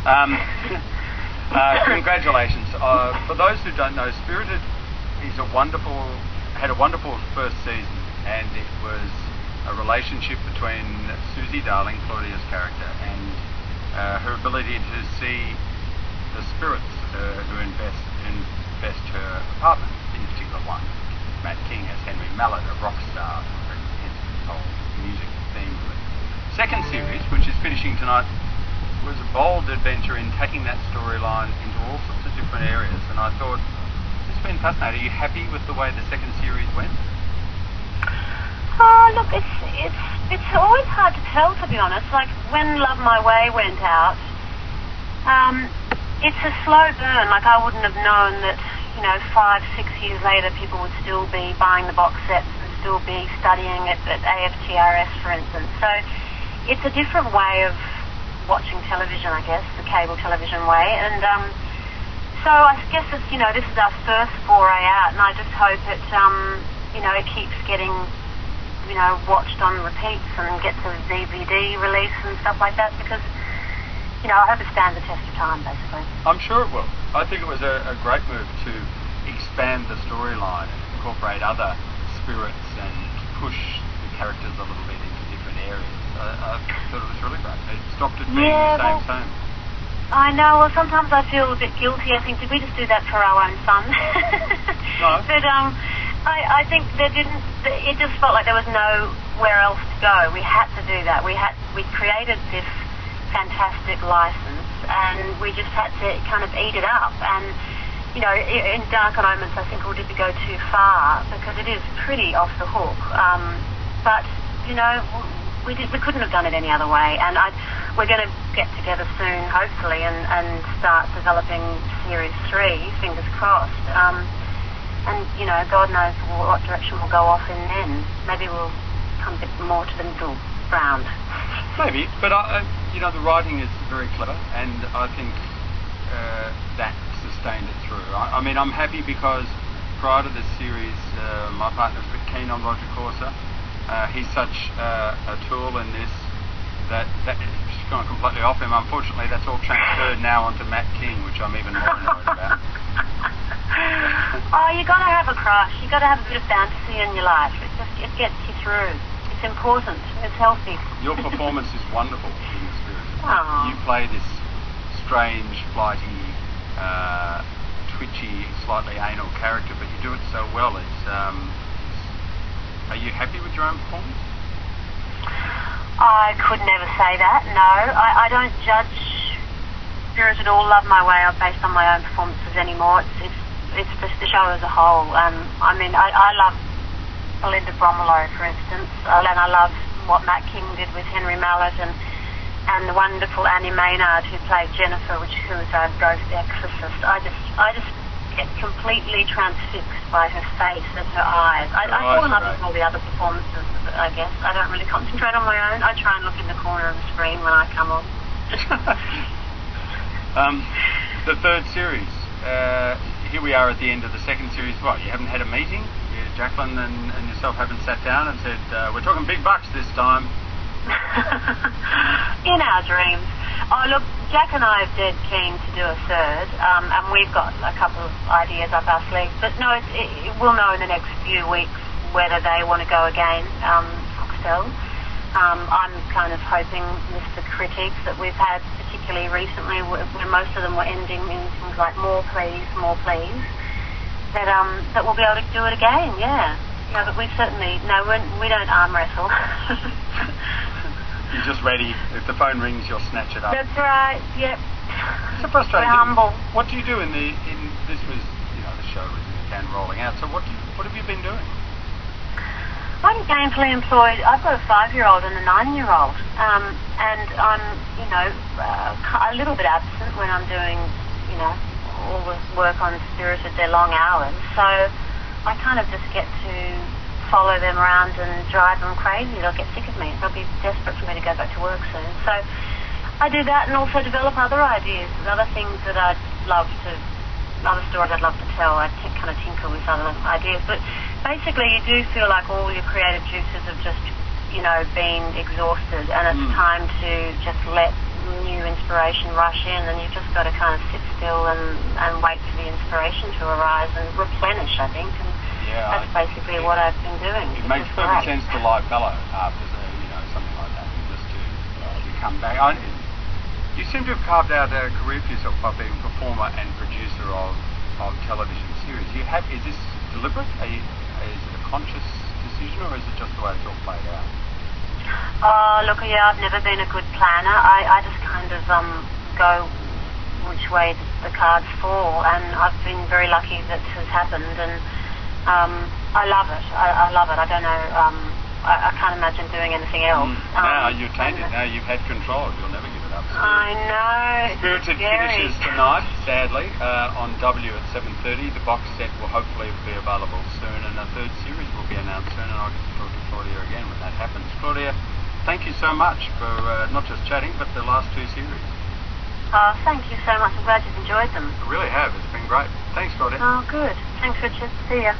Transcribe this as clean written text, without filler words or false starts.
Um, congratulations. For those who don't know, Spirited had a wonderful first season, and it was a relationship between Susie Darling, Claudia's character, and her ability to see the spirits who invest her apartment, in particular one. Matt King as Henry Mallett, a rock star, his whole music theme. Second series, which is finishing tonight, was a bold adventure in taking that storyline into all sorts of different areas, and I thought it's been fascinating. Are you happy with the way the second series went? Oh, look, it's always hard to tell, to be honest. Like when Love My Way went out, it's a slow burn. Like I wouldn't have known that, 5-6 years later, people would still be buying the box sets and still be studying it at AFTRS, for instance. So it's a different way of watching television, I guess, the cable television way. And so I guess it's, this is our first foray out, and I just hope it, it keeps getting, watched on repeats and gets a DVD release and stuff like that, because, I hope it stands the test of time, basically. I'm sure it will. I think it was a great move to expand the storyline and incorporate other spirits and push the characters a little bit into different areas. I thought it was really great. It stopped it being the same. I know. Well, sometimes I feel a bit guilty. I think, did we just do that for our own fun? No. But I think it just felt like there was nowhere else to go. We had to do that. We created this fantastic license, and we just had to kind of eat it up. And in darker moments, I think we did go too far, because it is pretty off the hook. But we couldn't have done it any other way. And we're going to get together soon, hopefully, and start developing Series 3, fingers crossed. And God knows what direction we'll go off in then. Maybe we'll come a bit more to the middle ground. Maybe, but the writing is very clever, and I think that sustained it through. I'm happy because prior to this series, my partner's a bit keen on Roger Corser. He's such a tool in this that it's gone completely off him. Unfortunately, that's all transferred now onto Matt King, which I'm even more annoyed about. Oh, you got to have a crush. You got to have a bit of fantasy in your life. It gets you through. It's important. It's healthy. Your performance is wonderful in the Spirit. Oh. You play this strange, flighty, twitchy, slightly anal character, but you do it so well. Are you happy with your own performance? I could never say that, no. I don't judge Spirited or Love My Way based on my own performances anymore. It's just the show as a whole. I love Belinda Bromelow, for instance, and I love what Matt King did with Henry Mallett, and the wonderful Annie Maynard who played Jennifer, who was our ghost exorcist. I just get completely transfixed by her face and her eyes. I fall in love with all the other performances, I guess. I don't really concentrate on my own. I try and look in the corner of the screen when I come on. The third series. Here we are at the end of the second series. Well, you haven't had a meeting? Jacqueline and yourself haven't sat down and said, we're talking big bucks this time? In our dreams. Oh, look, Jack and I are dead keen to do a third, and we've got a couple of ideas up our sleeves. But no, we'll know in the next few weeks whether they want to go again, Foxtel. I'm kind of hoping with the critiques that we've had, particularly recently, where most of them were ending in things like more please, that we'll be able to do it again, yeah. But we certainly, we don't arm wrestle. You're just ready. If the phone rings, you'll snatch it up. That's right, yep. It's a frustrating We're humble. What do you do this was, the show was in the can rolling out, so what have you been doing? I'm gainfully employed. I've got a 5-year-old and a 9-year-old, and I'm, a little bit absent when I'm doing, all the work on Spirited, their long hours. So I kind of just get to follow them around and drive them crazy. They'll get sick of me. They'll be desperate for me to go back to work soon. So I do that, and also develop other ideas, other things that other stories I'd love to tell. I kind of tinker with other ideas. But basically, you do feel like all your creative juices have just, been exhausted, and it's time to just let new inspiration rush in, and you've just got to kind of sit still and wait for the inspiration to arise and replenish, I think. And that's basically what I've been doing. It makes perfect sense to lie fallow after something like that, and just to come back. You seem to have carved out a career for yourself by being performer and producer of television series. Is this deliberate? Is it a conscious decision, or is it just the way it's all played out? Look, I've never been a good planner. I just kind of go which way the cards fall, and I've been very lucky that it has happened, and I love it. I love it. I don't know. I can't imagine doing anything else. Now you've tainted. Now you've had control. You'll never give it up. I know. Spirited finishes tonight, sadly, on W at 7:30. The box set will hopefully be available soon, and a third series will be announced soon, and I'll get to talk to Claudia again when that happens. Claudia, thank you so much for not just chatting, but the last two series. Oh, thank you so much. I'm glad you've enjoyed them. I really have. It's been great. Thanks, Claudia. Oh, good. Thanks, Richard. See ya.